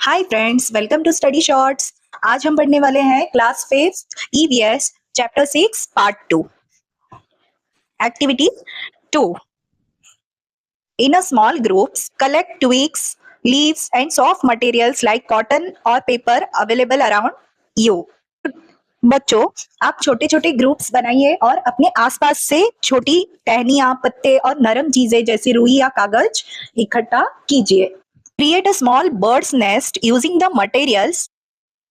Hi friends, welcome to study shorts. आज हम पढ़ने वाले हैं class 5 EVS chapter 6 part 2 activity 2। In a small groups collect twigs, leaves and soft materials like cotton और paper available around you. बच्चों, आप छोटे छोटे ग्रुप्स बनाइए और अपने आसपास से छोटी टहनियां, पत्ते और नरम चीजें जैसे रुई या कागज इकट्ठा कीजिए। Create a small birds nest using the materials.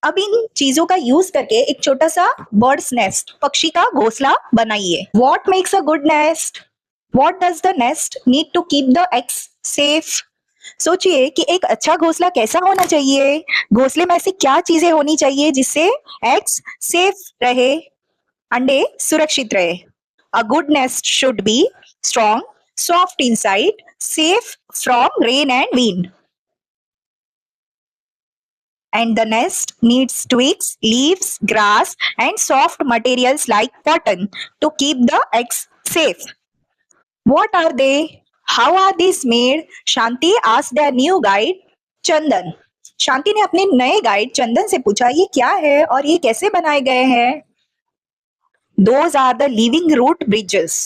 अब इन चीजों का यूज करके एक छोटा सा बर्ड्स नेस्ट, पक्षी का घोंसला बनाइए। What makes a good nest? What does the nest need to keep the eggs safe? सोचिए कि एक अच्छा घोंसला कैसा होना चाहिए। घोंसले में ऐसी क्या चीजें होनी चाहिए जिससे एग्स सेफ रहे, अंडे सुरक्षित रहे। अ good nest should be strong, soft inside, safe from rain and wind. And the nest needs twigs, leaves, grass, and soft materials like cotton to keep the eggs safe. What are they? How are these made? Shanti asked their new guide, Chandan. शांति ने अपने नए guide चंदन से पूछा, ये क्या है और ये कैसे बनाए गए हैं? Those are the living root bridges.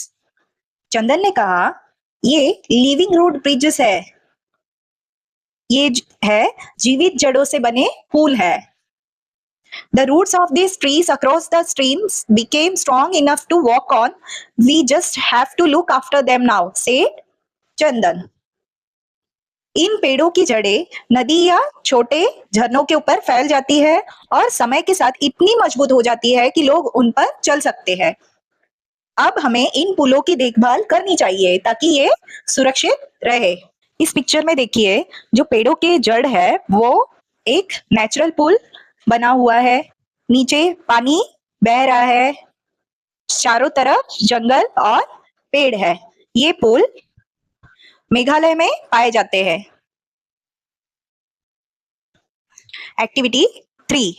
चंदन ने कहा, ये लिविंग रूट ब्रिजेस है। ये है जीवित जड़ों से बने पुल है। The roots of these trees across the streams became strong enough to walk on. We just have to look after them now, said Chandan. इन पेड़ों की जड़ें नदी या छोटे झरनों के ऊपर फैल जाती है और समय के साथ इतनी मजबूत हो जाती है कि लोग उन पर चल सकते हैं। अब हमें इन पुलों की देखभाल करनी चाहिए ताकि ये सुरक्षित रहे। इस पिक्चर में देखिए, जो पेड़ों के जड़ है वो एक नेचुरल पुल बना हुआ है। नीचे पानी बह रहा है, चारों तरफ जंगल और पेड़ है। ये पुल मेघालय में पाए जाते हैं। एक्टिविटी 3,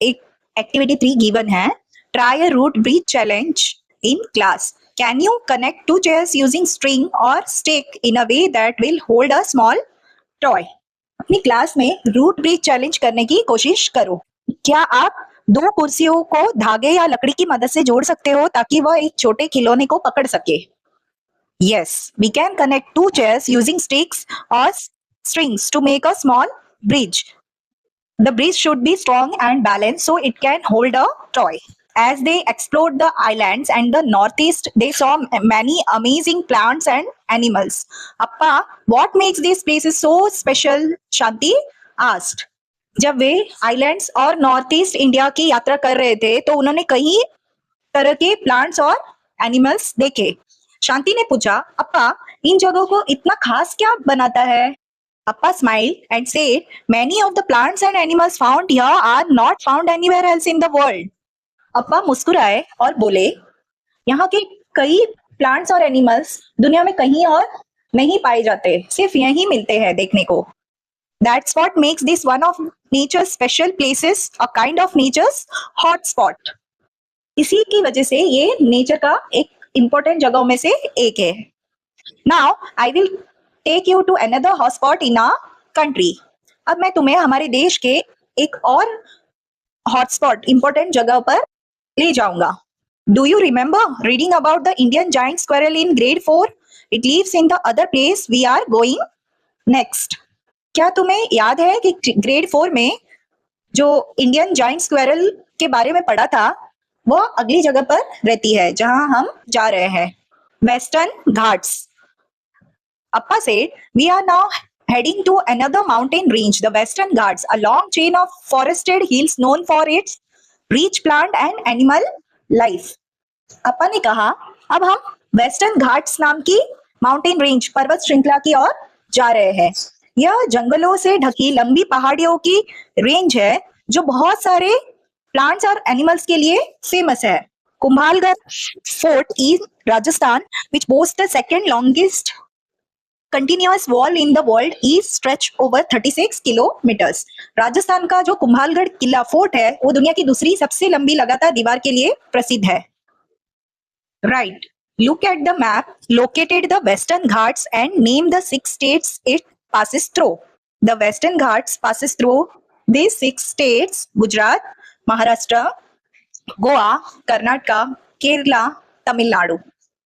एक एक्टिविटी 3 गिवन है। Try a root bridge challenge in class. Can you connect two chairs using string और stick in a way that will hold a small toy? अपनी क्लास में रूट ब्रिज चैलेंज करने की कोशिश करो। क्या आप 2 कुर्सियों को धागे या लकड़ी की मदद से जोड़ सकते हो ताकि वह एक छोटे खिलौने को पकड़ सके? Yes, we can connect 2 chairs using sticks or strings to make a small bridge. The bridge should be strong and balanced so it can hold a toy. As they explored the islands and the northeast, they saw many amazing plants and animals. Appa, what makes these places so special? Shanti asked. जब वे islands और north east India की यात्रा कर रहे थे तो उन्होंने कई तरह के प्लांट्स और एनिमल्स देखे। शांति ने पूछा, अप्पा, इन जगहों को इतना खास क्या बनाता है? अप्पा smiled and said, many of the plants and animals found here are not found anywhere else in the world. अप्पा मुस्कुराए और बोले, यहाँ के कई प्लांट्स और एनिमल्स दुनिया में कहीं और नहीं पाए जाते, सिर्फ यहीं मिलते हैं देखने को। That's what makes this one of nature's special places, a kind of nature's hotspot. इसी की वजह से ये नेचर का एक इंपॉर्टेंट जगहों में से एक है। Now I will take you to another hotspot in a country. अब मैं तुम्हें हमारे देश के एक और हॉटस्पॉट इंपॉर्टेंट जगह पर ले जाऊंगा। Do you remember reading about the Indian giant squirrel in grade 4? It lives in the other place we are going next. क्या तुम्हें याद है कि ग्रेड 4 में जो इंडियन जायंट स्क्वेरल के बारे में पढ़ा था वो अगली जगह पर रहती है जहां हम जा रहे हैं, western Ghats. Appa said, we are now heading to another mountain range, the Western Ghats, a long chain of forested hills known for its rich plant and animal life. Appa ने कहा, अब हम वेस्टर्न घाट्स नाम की माउंटेन रेंज, पर्वत श्रृंखला की ओर जा रहे हैं। यह जंगलों से ढकी लंबी पहाड़ियों की रेंज है जो बहुत सारे प्लांट्स और एनिमल्स के लिए फेमस है। Kumbhalgarh fort in Rajasthan, which boasts the second longest continuous wall in the world, is stretched over 36 kilometers. Rajasthan का जो कुंभालगढ़ किला फोर्ट है वो दुनिया की दूसरी सबसे लंबी लगातार दीवार के लिए प्रसिद्ध है। Right. Look at the map, located the Western Ghats and name the 6 states it passes through. The Western Ghats passes through these 6 states: Gujarat, Maharashtra, Goa, Karnataka, Kerala, Tamil Nadu.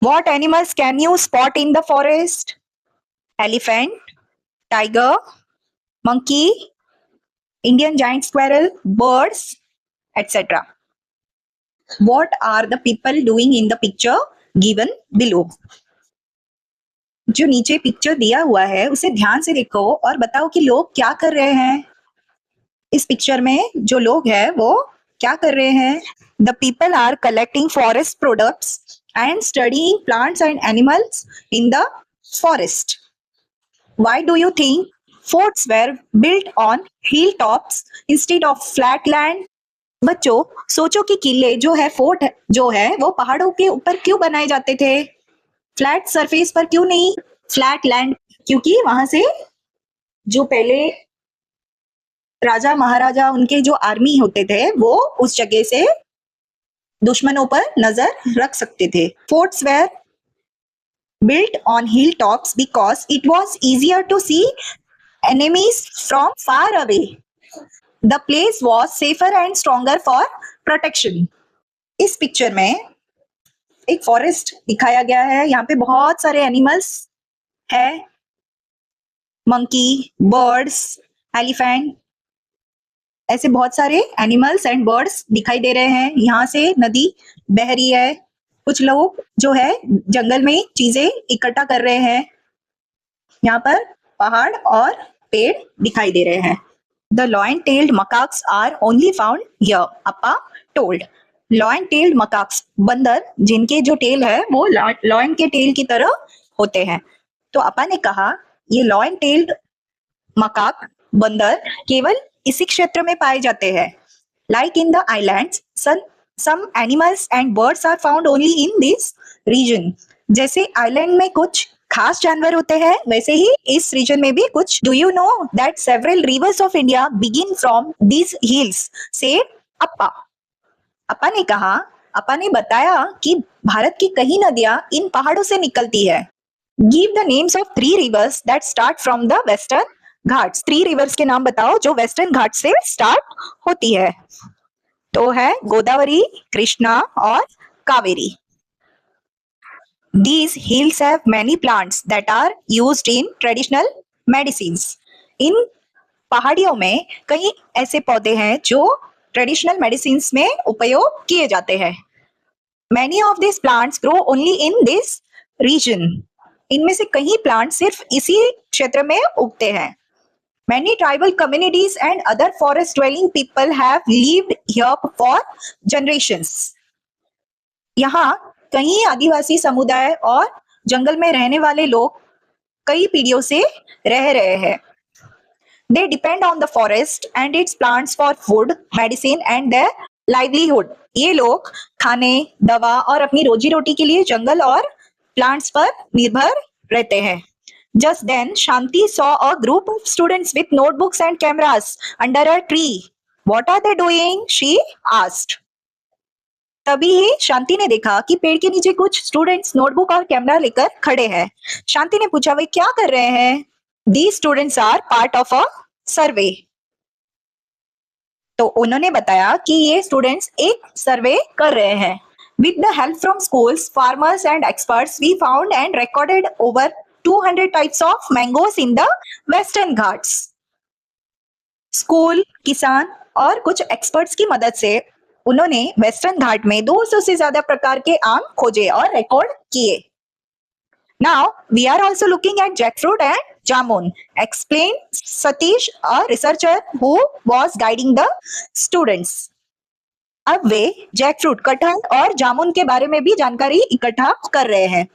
What animals can you spot in the forest? Elephant, tiger, monkey, Indian giant squirrel, birds, etc. What are the people doing in the picture given below? जो नीचे picture दिया हुआ है उसे ध्यान से देखो और बताओ कि लोग क्या कर रहे हैं। इस पिक्चर में जो लोग हैं वो क्या कर रहे हैं? The people are collecting forest products and studying plants and animals in the forest. Why do you think forts were built on hilltops instead of flat land? बच्चों सोचो कि किले जो है, फोर्ट जो है वो पहाड़ों के ऊपर क्यों बनाए जाते थे, फ्लैट सरफेस पर क्यों नहीं? फ्लैट लैंड, क्योंकि वहां से जो पहले राजा महाराजा उनके जो आर्मी होते थे वो उस जगह से दुश्मनों पर नजर रख सकते थे। Forts were built on hilltops because it was easier to see enemies from far away. The place was safer and stronger for protection. इस पिक्चर में एक फॉरेस्ट दिखाया गया है। यहाँ पे बहुत सारे एनिमल्स है, मंकी, बर्ड्स, एलिफेंट, ऐसे बहुत सारे एनिमल्स एंड बर्ड्स दिखाई दे रहे हैं। यहाँ से नदी बह रही है, कुछ लोग जो है जंगल में चीजें इकट्ठा कर रहे हैं। यहाँ पर पहाड़ और पेड़ दिखाई दे रहे हैं। The lion-tailed macaques are only found here, Appa told. Lion-tailed macaques, बंदर जिनके जो टेल है वो लॉयन के टेल की तरह होते हैं। तो अप्पा ने कहा ये lion-tailed macaque बंदर केवल इसी क्षेत्र में पाए जाते हैं। Like in the islands, some animals and birds are found only in this region. जैसे आइलैंड में कुछ खास जानवर होते हैं वैसे ही इस रीजन में भी कुछ। Do you know that several rivers of India begin from these hills, said Appa. Appa ने कहा, अप्पा ने बताया कि भारत की कई नदियां इन पहाड़ों से निकलती है। Give the names of 3 reverse that start from the western Ghats. 3 reverse के नाम बताओ जो वेस्टर्न घाट से स्टार्ट होती है। तो है गोदावरी, कृष्णा और Kaveri. These hills have many plants that are used in traditional medicines. इन पहाड़ियों में कई ऐसे पौधे हैं जो ट्रेडिशनल मेडिसिन्स में उपयोग किए जाते हैं। Many of these plants grow only in this region. इनमें से कई प्लांट सिर्फ इसी क्षेत्र में उगते हैं। Many tribal communities and other forest dwelling people have lived here for generations. यहाँ कई आदिवासी समुदाय और जंगल में रहने वाले लोग कई पीढ़ियों से रह रहे हैं। They depend on the forest and its plants for food, medicine and their livelihood. ये लोग खाने, दवा और अपनी रोजी रोटी के लिए जंगल और प्लांट्स पर निर्भर रहते हैं। Just then, Shanti saw a group of students with notebooks and cameras under a tree. What are they doing? She asked. तभी ही शांति ने देखा कि पेड़ के नीचे कुछ स्टूडेंट्स नोटबुक और कैमरा लेकर खड़े हैं। शांति ने पूछा वे क्या कर रहे हैं? These students are part of a survey. तो उन्होंने बताया कि ये स्टूडेंट्स एक सर्वे कर रहे हैं। With the help from schools, farmers and experts, we found and recorded over 200 types of mangoes in the Western Ghats. School, किसान और कुछ एक्सपर्ट्स की मदद से उन्होंने वेस्टर्न घाट में 200 से ज्यादा प्रकार के आम खोजे और रिकॉर्ड किए। Now we are also looking at jackfruit and jamun, explained Satish, a researcher who was guiding the students. अब वे जैकफ्रूट, कटहल और जामुन के बारे में भी जानकारी इकट्ठा कर रहे हैं।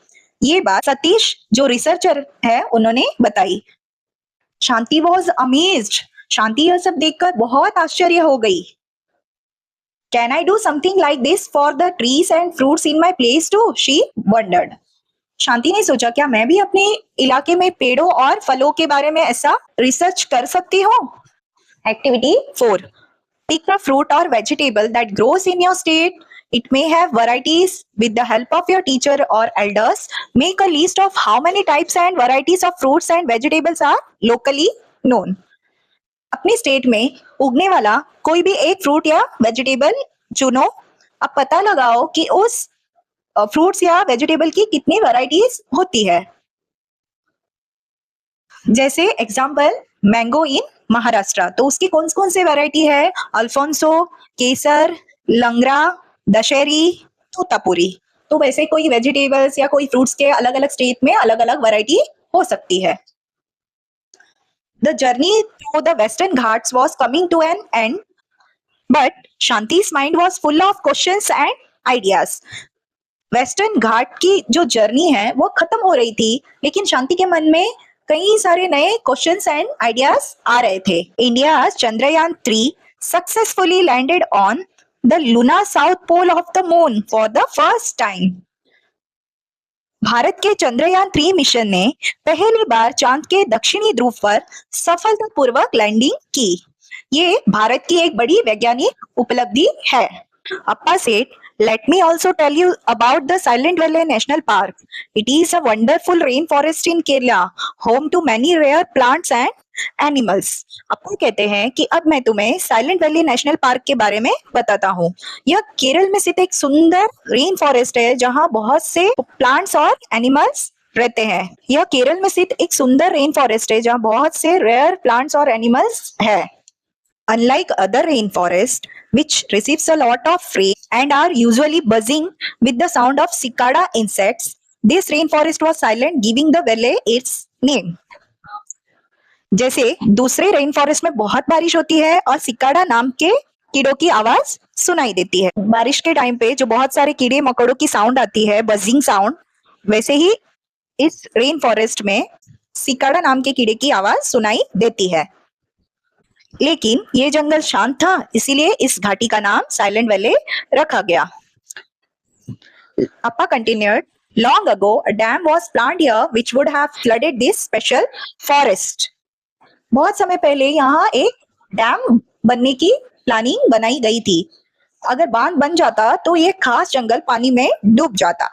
ये बात सतीश जो रिसर्चर है उन्होंने बताई। शांति वॉज अमेज्ड। शांति यह सब देखकर बहुत आश्चर्य हो गई। Can I do something like this for the trees and fruits in my place too? She wondered. शांति ने सोचा क्या मैं भी अपने इलाके में पेड़ों और फलों के बारे में ऐसा रिसर्च कर सकती हूँ? Activity 4. Pick a fruit or vegetable that grows in your state. It may have varieties. With the help of your teacher or elders, make a list of how many types and varieties of fruits and vegetables are locally known. अपने state में उगने वाला कोई भी एक fruit या vegetable चुनो। अब पता लगाओ कि उस फ्रूट्स या वेजिटेबल की कितनी वैरायटीज होती है। जैसे एग्जाम्पल मैंगो इन महाराष्ट्र, तो उसकी कौन कौन से वैरायटी है? अल्फोंसो, केसर, लंगड़ा, दशहरी, तोतापुरी। तो वैसे कोई वेजिटेबल्स या कोई फ्रूट्स के अलग अलग स्टेट में अलग अलग वैरायटी हो सकती है। The journey through the Western Ghats was coming to an end, but Shanti's mind was full of questions and ideas. Western Ghat की जो जर्नी है वो खत्म हो रही थी, लेकिन शांति के मन में कई सारे नए क्वेश्चंस एंड आइडियाज आ रहे थे। India Chandrayaan 3 successfully landed on the lunar south pole of the moon for the first time. भारत के चंद्रयान 3 मिशन ने पहली बार चांद के दक्षिणी ध्रुव पर सफलतापूर्वक लैंडिंग की। ये भारत की एक बड़ी वैज्ञानिक उपलब्धि है। Appa said, "Let me also tell you about the Silent Valley National Park. It is a wonderful rainforest in Kerala, home to many rare plants and animals." अप्पा कहते हैं कि अब मैं तुम्हें साइलेंट वैली नेशनल पार्क के बारे में बताता हूँ। यह केरल में स्थित एक सुंदर रेन फॉरेस्ट है जहाँ बहुत से प्लांट्स और एनिमल्स रहते हैं। यह केरल में स्थित एक सुंदर रेन फॉरेस्ट है जहाँ बहुत से रेयर प्लांट्स और एनिमल्स है। Unlike other rainforests, which receives a lot of rain and are usually buzzing with the sound of cicada insects, this rainforest was silent, giving the valley its name. जैसे दूसरे rain forest में बहुत बारिश होती है और cicada नाम के कीड़ों की आवाज सुनाई देती है। बारिश के टाइम पे जो बहुत सारे कीड़े मकोड़ों की साउंड आती है, बजिंग साउंड, वैसे ही इस रेन फॉरेस्ट में सिकाडा नाम के कीड़े की आवाज सुनाई देती है। लेकिन ये जंगल शांत था, इसीलिए इस घाटी का नाम साइलेंट वैली रखा गया। Appa continued, long ago a dam was planned here which would have flooded this special forest. बहुत समय पहले यहाँ एक डैम बनने की प्लानिंग बनाई गई थी। अगर बांध बन जाता तो ये खास जंगल पानी में डूब जाता।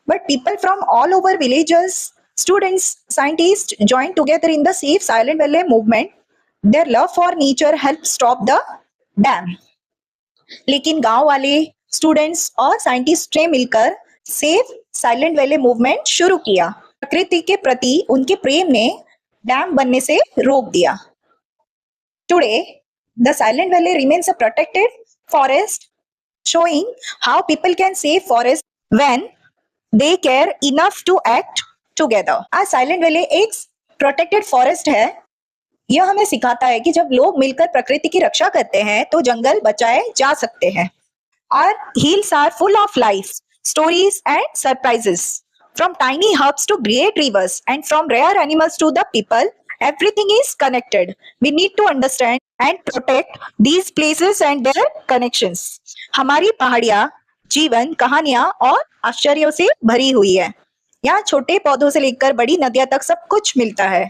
But people from all over villages, students, scientists joined together in the Save Silent Valley movement. Their love for nature helped stop the dam. लेकिन गांव वाले स्टूडेंट्स और साइंटिस्ट ने मिलकर सेव साइलेंट वैली मूवमेंट शुरू किया। प्रकृति के प्रति उनके प्रेम ने डैम बनने से रोक दिया। Today, the Silent Valley remains a protected forest, showing how people can save forests when they care enough to act together. आज साइलेंट वैली एक प्रोटेक्टेड फॉरेस्ट है। यह हमें सिखाता है कि जब लोग मिलकर प्रकृति की रक्षा करते हैं तो जंगल बचाए जा सकते हैं। Our hills are full of life, stories and surprises. From tiny herbs to great rivers and from rare animals to the people, everything is connected. We need to understand and protect these places and their connections. हमारी पहाड़ियाँ जीवन, कहानियां और आश्चर्यों से भरी हुई है। यहाँ छोटे पौधों से लेकर बड़ी नदियां तक सब कुछ मिलता है।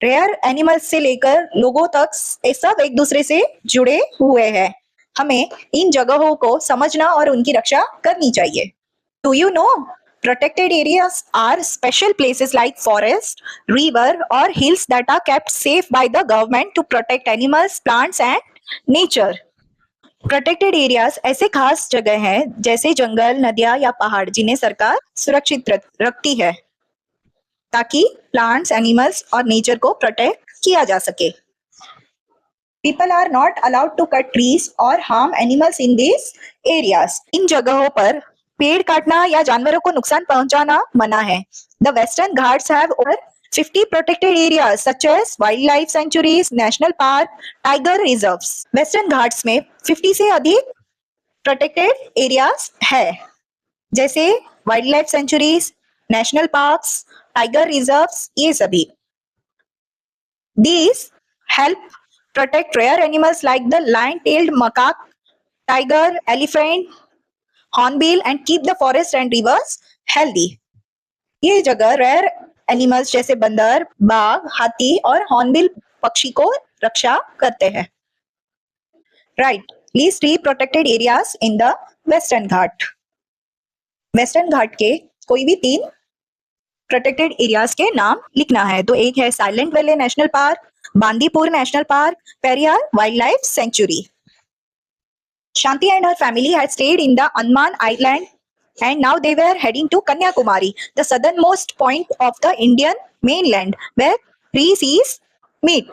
रेयर एनिमल्स से लेकर लोगों तक सब एक दूसरे से जुड़े हुए हैं। हमें इन जगहों को समझना और उनकी रक्षा करनी चाहिए। Do you know? Protected areas are special places like forest, river or hills that are kept safe by the government to protect animals, plants and nature. Protected areas ऐसे खास जगह हैं जैसे जंगल, नदियां या पहाड़ जिन्हें सरकार सुरक्षित रखती है ताकि प्लांट्स, एनिमल्स और नेचर को प्रोटेक्ट किया जा सके। People are not allowed to cut trees or harm animals in these areas. इन जगहों पर पेड़ काटना या जानवरों को नुकसान पहुंचाना मना है। The Western Ghats have over 50 protected areas such as wildlife sanctuaries, national park, tiger reserves. Western Ghats में 50 से अधिक protected areas है, जैसे wildlife sanctuaries, national parks, tiger reserves, ये सभी। These help protect rare animals like the lion-tailed macaque, tiger, elephant, hornbill and keep the forest and rivers healthy. ये जगह rare animals जैसे बंदर, बाघ, हाथी और हॉर्नबिल पक्षी को रक्षा करते हैं। Right, least 3 protected areas in the western Ghat. Western Ghat के कोई भी 3 प्रोटेक्टेड एरियाज के नाम लिखना है। तो एक है silent valley national park, Bandipur National Park, Periyar Wildlife Sanctuary. Shanti and her family had stayed in the Andaman Island and now they were heading to Kanyakumari, the southernmost point of the Indian mainland where three seas meet.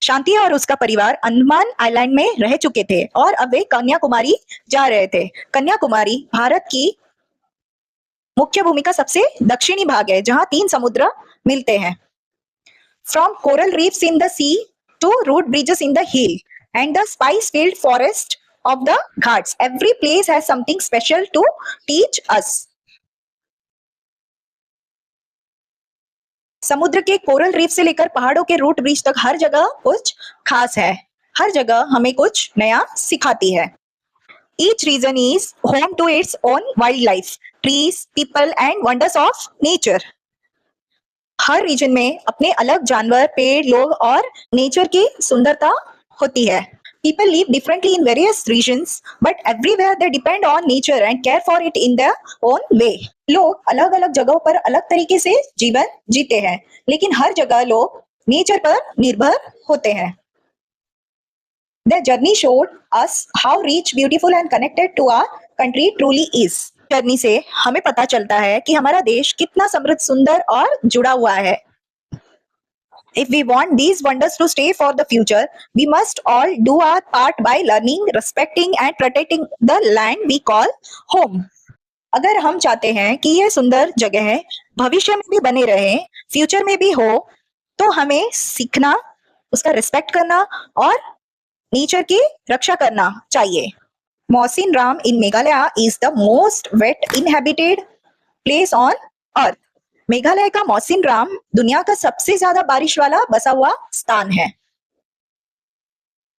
शांति और उसका परिवार Andaman island में रह चुके थे और अब वे कन्याकुमारी जा रहे थे। कन्याकुमारी भारत की मुख्य भूमि का सबसे दक्षिणी भाग है जहां 3 समुद्र मिलते हैं। From coral reefs in the sea to root bridges in the hill and the spice field forest of the ghats, every place has something special to teach us. समुद्र के कोरल रीफ से लेकर पहाड़ों के रूट ब्रिज तक हर जगह कुछ खास है, हर जगह हमें कुछ नया सिखाती है। Each region is home to its own wildlife, trees, people and wonders of nature. हर रीजन में अपने अलग जानवर, पेड़, लोग और नेचर की सुंदरता होती है। People live differently in various regions, but everywhere they depend on nature and care for it in their own way. लोग अलग अलग जगहों पर अलग तरीके से जीवन जीते हैं, लेकिन हर जगह लोग नेचर पर निर्भर होते हैं। Their journey showed us how rich, beautiful and connected to our country truly is. Journey से हमें पता चलता है कि हमारा देश कितना समृद्ध, सुंदर और जुड़ा हुआ है। If we want these wonders to stay for the future, we must all do our part by learning, respecting and protecting the land we call home. अगर हम चाहते हैं कि ये सुंदर जगह है भविष्य में भी बने रहे, फ्यूचर में भी हो, तो हमें सीखना, उसका रिस्पेक्ट करना और नेचर की रक्षा करना चाहिए। मौसिन Ram in Meghalaya is the most wet inhabited place on earth. Meghalaya का मौसिन राम दुनिया का सबसे ज्यादा बारिश वाला बसा हुआ स्थान है।